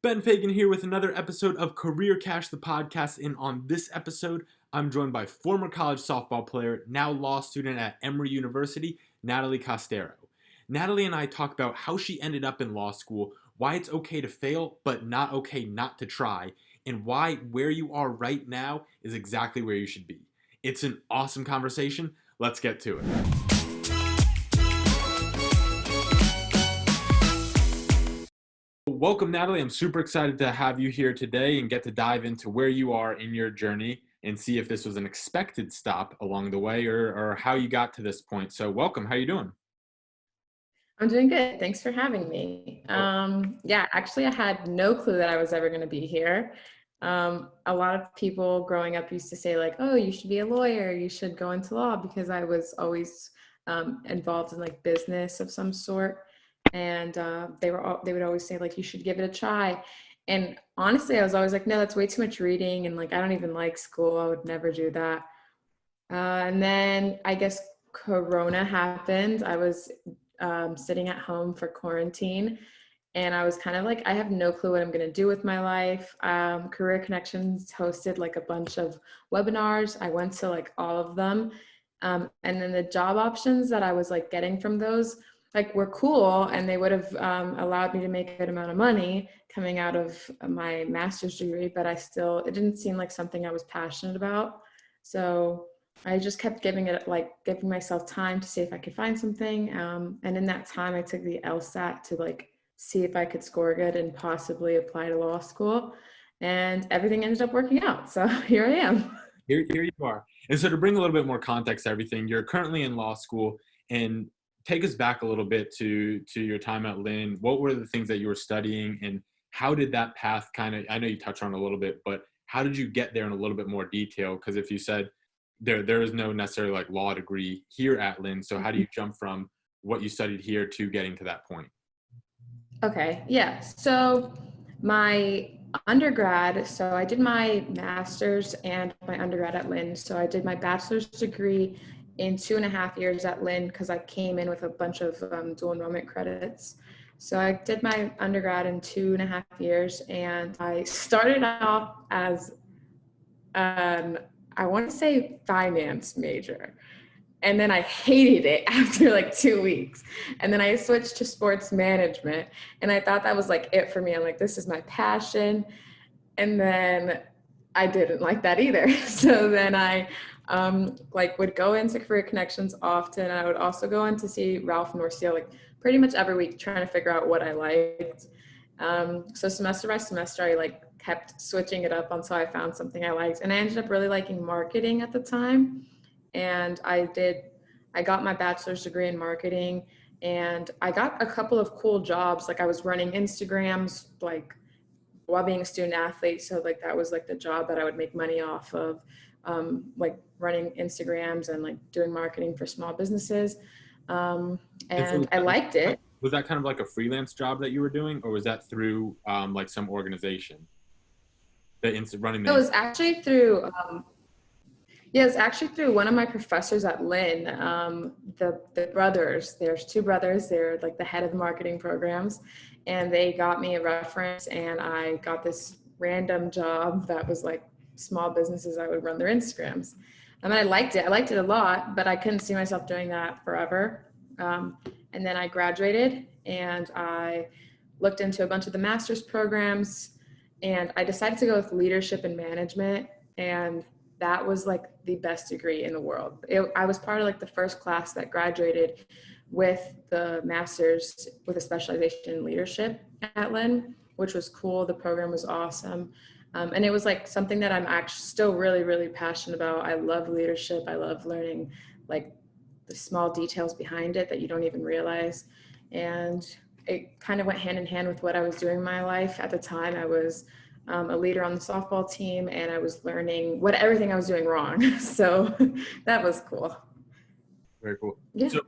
Ben Fagan here with another episode of Career Cash, the podcast. And on this episode, I'm joined by former college softball player, now law student at Emory University, Natalie Costero. Natalie and I talk about how she ended up in law school, why it's okay to fail, but not okay not to try, and why where you are right now is exactly where you should be. It's an awesome conversation. Let's get to it. Welcome, Natalie. I'm super excited to have you here today and get to dive into where you are in your journey and see if this was an expected stop along the way or how you got to this point. So welcome. How you doing? I'm doing good. Thanks for having me. Yeah, actually, I had no clue that I was ever going to be here. A lot of people growing up used to say like, "Oh, you should be a lawyer. You should go into law," because I was always involved in like business of some sort, and they would always say like, "You should give it a try." And honestly, I was always like, "No, that's way too much reading," and like, I don't even like school. I would never do that. And then I guess Corona happened. I was sitting at home for quarantine, and I was kind of like, I have no clue what I'm going to do with my life. Career Connections hosted like a bunch of webinars. I went to like all of them. And then the job options that I was like getting from those like were cool, and they would have allowed me to make a good amount of money coming out of my master's degree, but it didn't seem like something I was passionate about. So I just kept giving myself time to see if I could find something. And in that time, I took the LSAT to like see if I could score good and possibly apply to law school. And everything ended up working out. So here I am. Here you are. And so to bring a little bit more context to everything, you're currently in law school, and take us back a little bit to your time at Lynn. What were the things that you were studying, and how did that path kind of, I know you touched on it a little bit, but how did you get there in a little bit more detail? Because if you said there is no necessarily like law degree here at Lynn, so how do you jump from what you studied here to getting to that point? Okay. Yeah. So my undergrad, so I did my master's and my undergrad at Lynn. So I did my bachelor's degree in 2.5 years at Lynn because I came in with a bunch of dual enrollment credits. So I did my undergrad in 2.5 years, and I started off as I want to say finance major. And then I hated it after like 2 weeks. And then I switched to sports management. And I thought that was like it for me. I'm like, this is my passion. And then I didn't like that either. So then I like would go into Career Connections often. I would also go in to see Ralph Norcia like pretty much every week, trying to figure out what I liked. So semester by semester, I like kept switching it up until I found something I liked. And I ended up really liking marketing at the time. And I got my bachelor's degree in marketing, and I got a couple of cool jobs. Like I was running Instagrams, like while being a student athlete. So like that was like the job that I would make money off of, like running Instagrams and like doing marketing for small businesses. And so And I liked it. was that kind of like a freelance job that you were doing, or was that through like some organization that running It the? was actually through Yeah, it's actually through one of my professors at Lynn. The brothers, there's two brothers, they're like the head of marketing programs, and they got me a reference, and I got this random job that was like small businesses. I would run their Instagrams. And I liked it. I liked it a lot, but I couldn't see myself doing that forever. And then I graduated, and I looked into a bunch of the master's programs, and I decided to go with leadership and management. And that was like the best degree in the world. I was part of like the first class that graduated with the master's with a specialization in leadership at Lynn, which was cool. The program was awesome. And it was like something that I'm actually still really, really passionate about. I love leadership. I love learning like the small details behind it that you don't even realize. And it kind of went hand in hand with what I was doing in my life. At the time, I was a leader on the softball team, and I was learning everything I was doing wrong. So that was cool. Very cool. Yeah. So,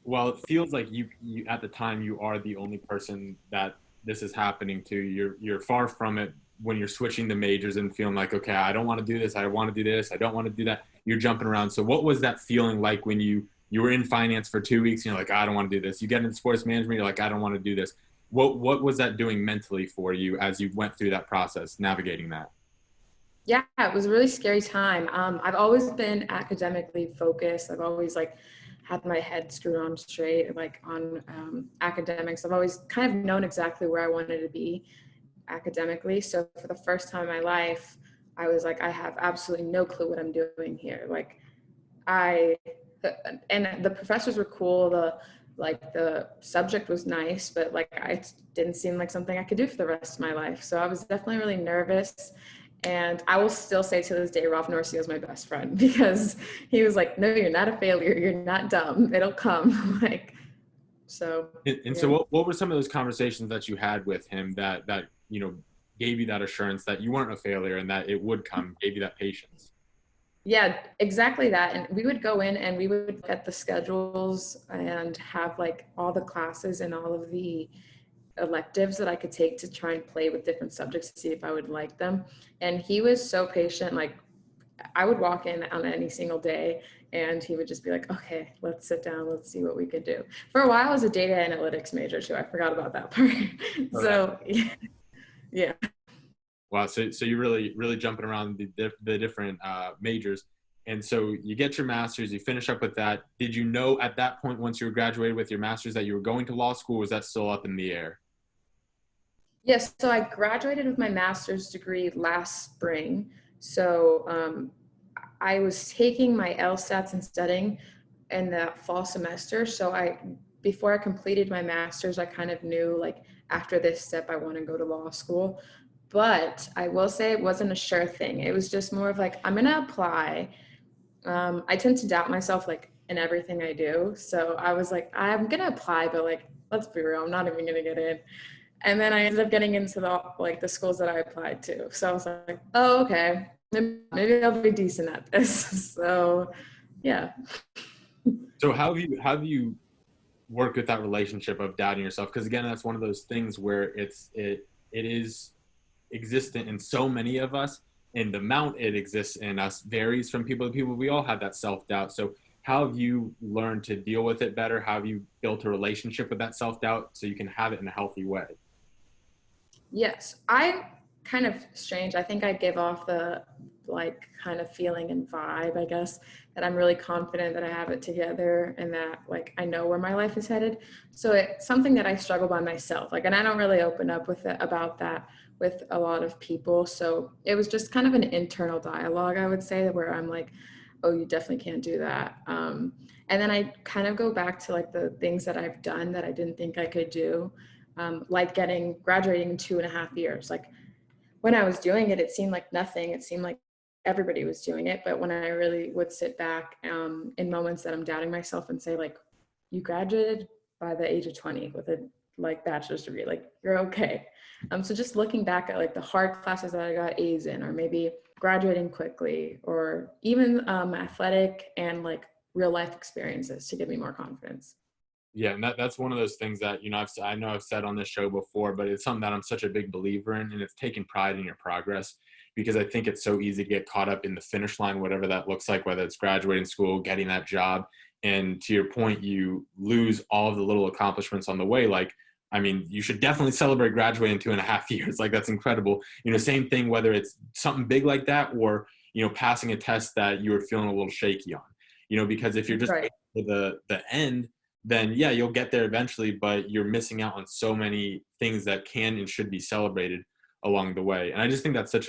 well, it feels like you at the time you are the only person that this is happening to. You're far from it when you're switching the majors and feeling like, okay, I don't want to do this. I want to do this. I don't want to do that. You're jumping around. So, what was that feeling like when you were in finance for 2 weeks? And you're like, I don't want to do this. You get into sports management. You're like, I don't want to do this. What was that doing mentally for you as you went through that process, navigating that? Yeah, it was a really scary time. I've always been academically focused. I've always like had my head screwed on straight, like on academics. I've always kind of known exactly where I wanted to be academically. So for the first time in my life, I was like, I have absolutely no clue what I'm doing here. Like I, and the professors were cool. The subject was nice, but like I didn't seem like something I could do for the rest of my life. So I was definitely really nervous. And I will still say to this day, Ralph Norcio is my best friend because he was like, no, you're not a failure. You're not dumb. It'll come. Like, so, And so yeah. what were some of those conversations that you had with him that gave you that assurance that you weren't a failure and that it would come, gave you that patience? Yeah, exactly that. And we would go in and we would look at the schedules and have like all the classes and all of the electives that I could take to try and play with different subjects to see if I would like them. And he was so patient. Like I would walk in on any single day and he would just be like, okay, let's sit down. Let's see what we could do. For a while, I was a data analytics major too. I forgot about that part. So yeah. Wow, so you're really jumping around the different majors, and so you get your master's, you finish up with that. Did you know at that point, once you were graduated with your master's, that you were going to law school? Or was that still up in the air? Yes, so I graduated with my master's degree last spring. So I was taking my LSATs and studying in the fall semester. So before I completed my master's, I kind of knew like after this step, I want to go to law school. But I will say it wasn't a sure thing. It was just more of like, I'm going to apply. I tend to doubt myself like in everything I do. So I was like, I'm going to apply, but like, let's be real, I'm not even going to get in. And then I ended up getting into the schools that I applied to. So I was like, oh, okay, maybe I'll be decent at this. So yeah. So how have you worked with that relationship of doubting yourself? Because again, that's one of those things where it is existent in so many of us, and the amount it exists in us varies from people to people. We all have that self-doubt. So how have you learned to deal with it better? How have you built a relationship with that self-doubt so you can have it in a healthy way? Yes, I kind of strange. I think I give off the like kind of feeling and vibe, I guess, that I'm really confident that I have it together and that like I know where my life is headed. So it's something that I struggle by myself. Like, and I don't really open up with it about that with a lot of people. So it was just kind of an internal dialogue, I would say, where I'm like, oh, you definitely can't do that. And then I kind of go back to like the things that I've done that I didn't think I could do, like graduating in 2.5 years. Like when I was doing it, it seemed like nothing. It seemed like everybody was doing it. But when I really would sit back in moments that I'm doubting myself and say like, you graduated by the age of 20 with a like bachelor's degree, like you're okay. So just looking back at like the hard classes that I got A's in, or maybe graduating quickly, or even athletic and like real life experiences to give me more confidence. Yeah, and that's one of those things that I know I've said on this show before, but it's something that I'm such a big believer in, and it's taking pride in your progress, because I think it's so easy to get caught up in the finish line, whatever that looks like, whether it's graduating school, getting that job, and to your point, you lose all of the little accomplishments on the way. Like, I mean, you should definitely celebrate graduating 2.5 years. Like, that's incredible. Same thing whether it's something big like that or passing a test that you were feeling a little shaky on. Because if you're just Right. waiting for the end, then yeah, you'll get there eventually, but you're missing out on so many things that can and should be celebrated along the way. And I just think that's such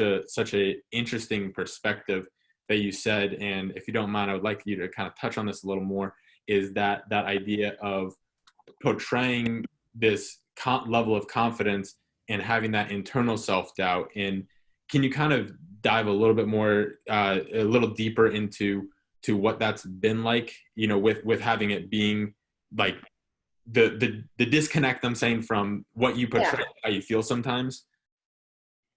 a interesting perspective that you said. And if you don't mind, I would like you to kind of touch on this a little more, is that idea of portraying this level of confidence and having that internal self-doubt. And can you kind of dive a little bit more, a little deeper into what that's been like, with having it being like the disconnect, I'm saying, from what you portray, Yeah. how you feel sometimes.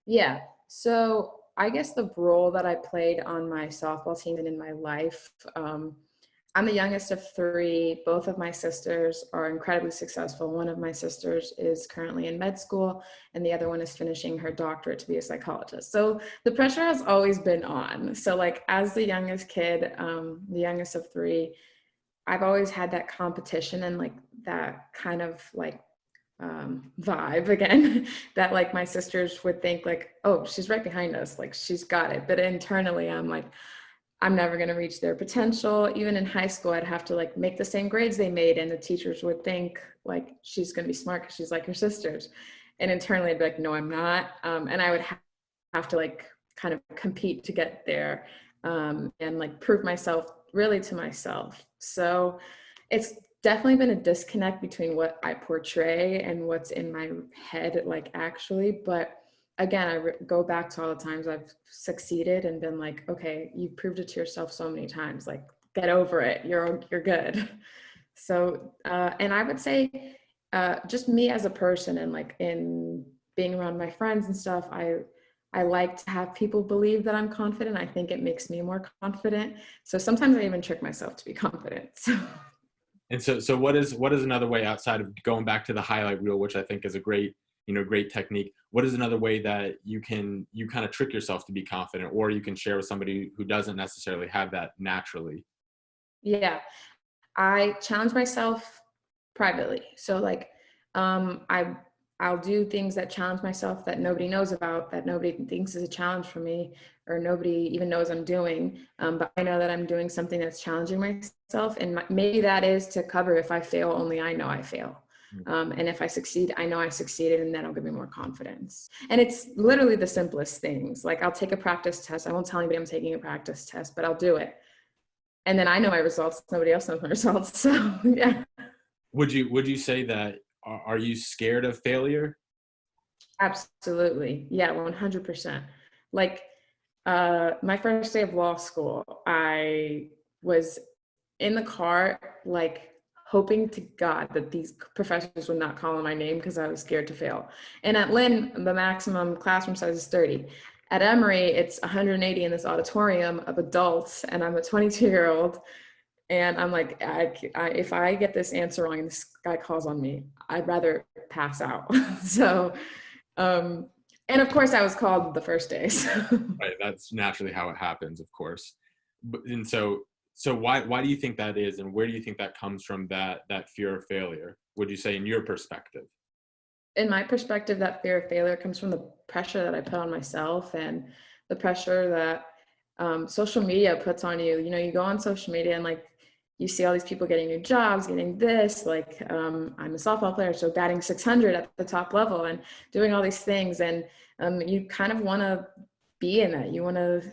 Yeah. So I guess the role that I played on my softball team and in my life, I'm the youngest of three. Both of my sisters are incredibly successful. One of my sisters is currently in med school, and the other one is finishing her doctorate to be a psychologist. So the pressure has always been on. So like as the youngest kid, the youngest of three, I've always had that competition and like that kind of like vibe again, that like my sisters would think like, oh, she's right behind us, like she's got it. But internally, I'm like, I'm never going to reach their potential. Even in high school, I'd have to like make the same grades they made, and the teachers would think like she's going to be smart because she's like her sisters. And internally, I'd be like, no, I'm not. And I would have to like kind of compete to get there, and like prove myself really to myself. So it's definitely been a disconnect between what I portray and what's in my head, like actually. But again, go back to all the times I've succeeded and been like, okay, you've proved it to yourself so many times, like get over it, you're good. So and I would say just me as a person, and like in being around my friends and stuff, I like to have people believe that I'm confident. I think it makes me more confident. So sometimes I even trick myself to be confident. So And so what is another way outside of going back to the highlight reel, which I think is a great, great technique. What is another way that you kind of trick yourself to be confident, or you can share with somebody who doesn't necessarily have that naturally? yeah, I challenge myself privately. So like I'll do things that challenge myself that nobody knows about, that nobody thinks is a challenge for me, or nobody even knows I'm doing. But I know that I'm doing something that's challenging myself, and maybe that is to cover if I fail. Only I know I fail. And if I succeed, I know I succeeded, and that'll give me more confidence. And it's literally the simplest things. Like I'll take a practice test. I won't tell anybody I'm taking a practice test, but I'll do it. And then I know my results. Nobody else knows my results. So yeah. Would you say that, are you scared of failure? Absolutely. Yeah, 100%. Like my first day of law school, I was in the car, like hoping to God that these professors would not call on my name because I was scared to fail. And at Lynn, the maximum classroom size is 30. At Emory, it's 180 in this auditorium of adults, and I'm a 22-year-old. And I'm like, if I get this answer wrong and this guy calls on me, I'd rather pass out. So um, and of course, I was called the first day. So. Right, that's naturally how it happens, of course. And so why do you think that is, and where do you think that comes from, that fear of failure? Would you say, in your perspective? In my perspective, that fear of failure comes from the pressure that I put on myself, and the pressure that social media puts on you. You know, you go on social media and like you see all these people getting new jobs, getting this, like I'm a softball player, so batting 600 at the top level and doing all these things. And you kind of want to be in that. You want to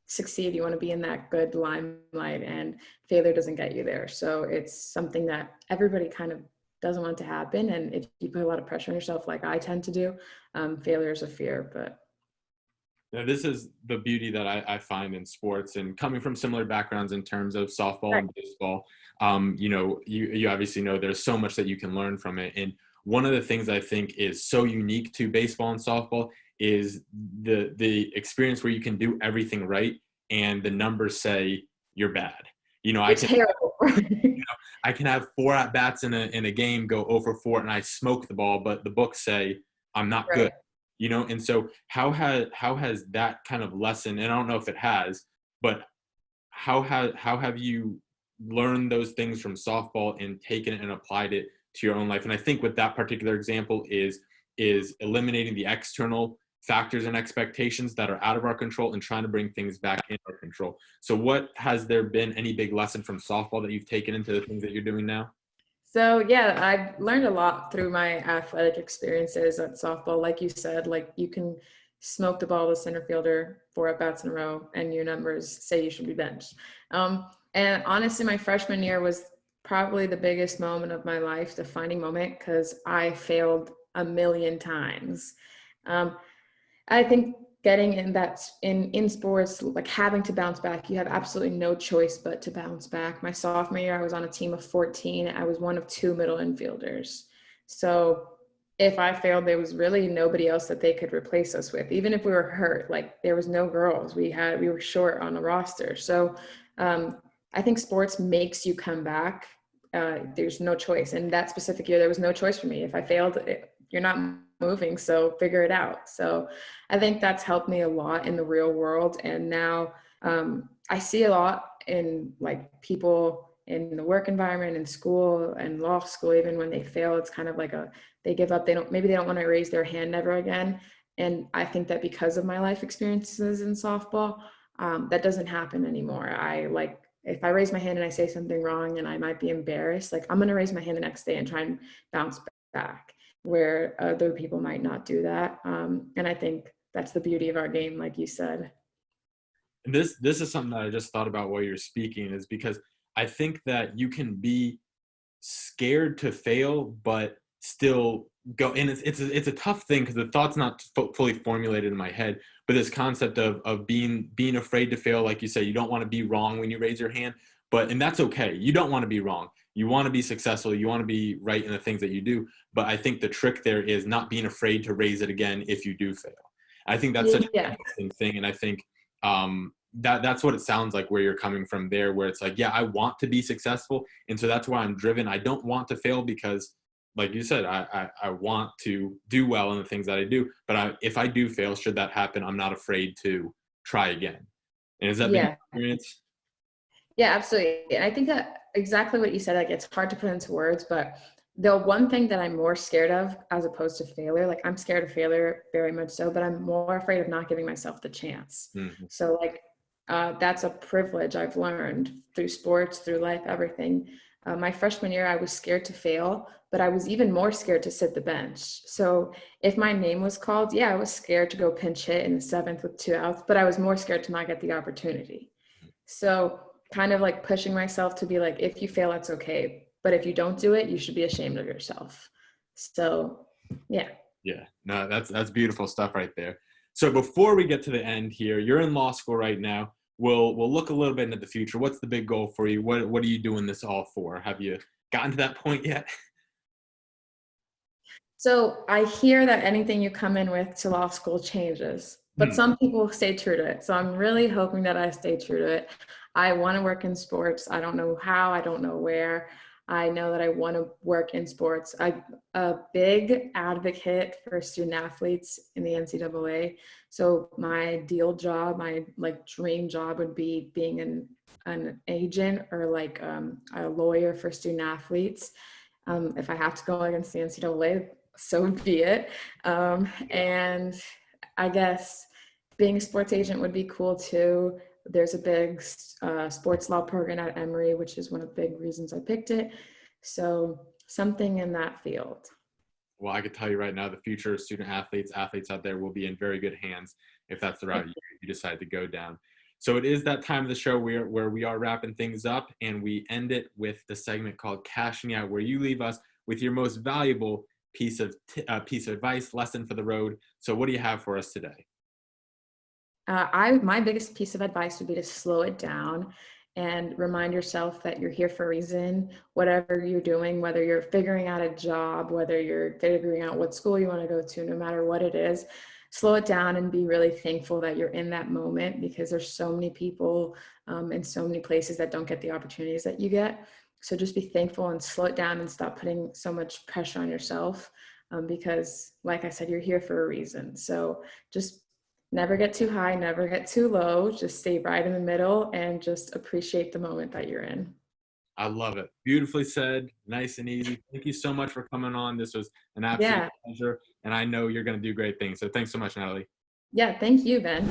succeed. You want to be in that good limelight, and failure doesn't get you there. So it's something that everybody kind of doesn't want to happen. And if you put a lot of pressure on yourself, like I tend to do, failure is a fear. But Now, this is the beauty that I find in sports, and coming from similar backgrounds in terms of softball right. and baseball. You obviously know there's so much that you can learn from it. And one of the things I think is so unique to baseball and softball is the experience where you can do everything right, and the numbers say you're bad. You know, I You're can terrible. I can have 4 at bats in a game, go over 4, and I smoke the ball, but the books say I'm not good. Right. And so how has that kind of lesson, and I don't know if it has, but how have you learned those things from softball and taken it and applied it to your own life? And I think with that particular example is eliminating the external factors and expectations that are out of our control and trying to bring things back in our control. So what has there been any big lesson from softball that you've taken into the things that you're doing now? So yeah, I've learned a lot through my athletic experiences at softball. Like you said, like you can smoke the ball to center fielder 4 at bats in a row, and your numbers say you should be benched. And honestly, my freshman year was probably the biggest moment of my life, defining moment, because I failed a million times. Um, I think getting in that in sports, like having to bounce back, you have absolutely no choice but to bounce back. My sophomore year, I was on a team of 14. I was one of 2 middle infielders. So if I failed, there was really nobody else that they could replace us with. Even if we were hurt, like there was no girls. We were short on the roster. So I think sports makes you come back. There's no choice. And that specific year, there was no choice for me. If I failed, you're not moving, so figure it out. So I think that's helped me a lot in the real world. And now I see a lot in like people in the work environment, in school and law school, even when they fail, it's kind of like they give up. Maybe they don't want to raise their hand ever again. And I think that because of my life experiences in softball, that doesn't happen anymore. If I raise my hand and I say something wrong and I might be embarrassed, like I'm going to raise my hand the next day and try and bounce back, where other people might not do that. And I think that's the beauty of our game, like you said. This is something that I just thought about while you're speaking, is because I think that you can be scared to fail, but still go. And it's a tough thing because the thought's not fully formulated in my head. But this concept of being afraid to fail, like you say, you don't want to be wrong when you raise your hand, and that's okay. You don't want to be wrong. You want to be successful. You want to be right in the things that you do. But I think the trick there is not being afraid to raise it again if you do fail. I think that's such an interesting thing, and I think that's what it sounds like where you're coming from there, where it's like, yeah, I want to be successful, and so that's why I'm driven. I don't want to fail because, like you said, I want to do well in the things that I do. But if I do fail, should that happen, I'm not afraid to try again. And is that been your experience? Yeah, absolutely. And I think that exactly what you said, like it's hard to put into words, but the one thing that I'm more scared of as opposed to failure, like I'm scared of failure very much so, but I'm more afraid of not giving myself the chance. Mm-hmm. So like, that's a privilege I've learned through sports, through life, everything. My freshman year, I was scared to fail, but I was even more scared to sit the bench. So if my name was called, yeah, I was scared to go pinch hit in the 7th with 2 outs, but I was more scared to not get the opportunity. So kind of like pushing myself to be like, if you fail, that's okay. But if you don't do it, you should be ashamed of yourself. So, yeah. Yeah, no, that's beautiful stuff right there. So before we get to the end here, you're in law school right now. We'll look a little bit into the future. What's the big goal for you? What are you doing this all for? Have you gotten to that point yet? So I hear that anything you come in with to law school changes, but some people stay true to it. So I'm really hoping that I stay true to it. I want to work in sports. I don't know how, I don't know where. I know that I want to work in sports. I'm a big advocate for student athletes in the NCAA. So my ideal job, my like dream job would be being an agent or like a lawyer for student athletes. If I have to go against the NCAA, so be it. And I guess being a sports agent would be cool too. There's a big sports law program at Emory, which is one of the big reasons I picked it. So something in that field. Well, I could tell you right now, the future of student athletes out there will be in very good hands if that's the route you decide to go down. So it is that time of the show where we are wrapping things up, and we end it with the segment called Cashing Out, where you leave us with your most valuable piece of advice, lesson for the road. So what do you have for us today? My biggest piece of advice would be to slow it down and remind yourself that you're here for a reason. Whatever you're doing, whether you're figuring out a job, whether you're figuring out what school you want to go to, no matter what it is, slow it down and be really thankful that you're in that moment, because there's so many people in so many places that don't get the opportunities that you get. So just be thankful and slow it down and stop putting so much pressure on yourself, because like I said, you're here for a reason. So just never get too high, never get too low. Just stay right in the middle and just appreciate the moment that you're in. I love it. Beautifully said, nice and easy. Thank you so much for coming on. This was an absolute pleasure, and I know you're going to do great things. So thanks so much, Natalie. Yeah, thank you, Ben.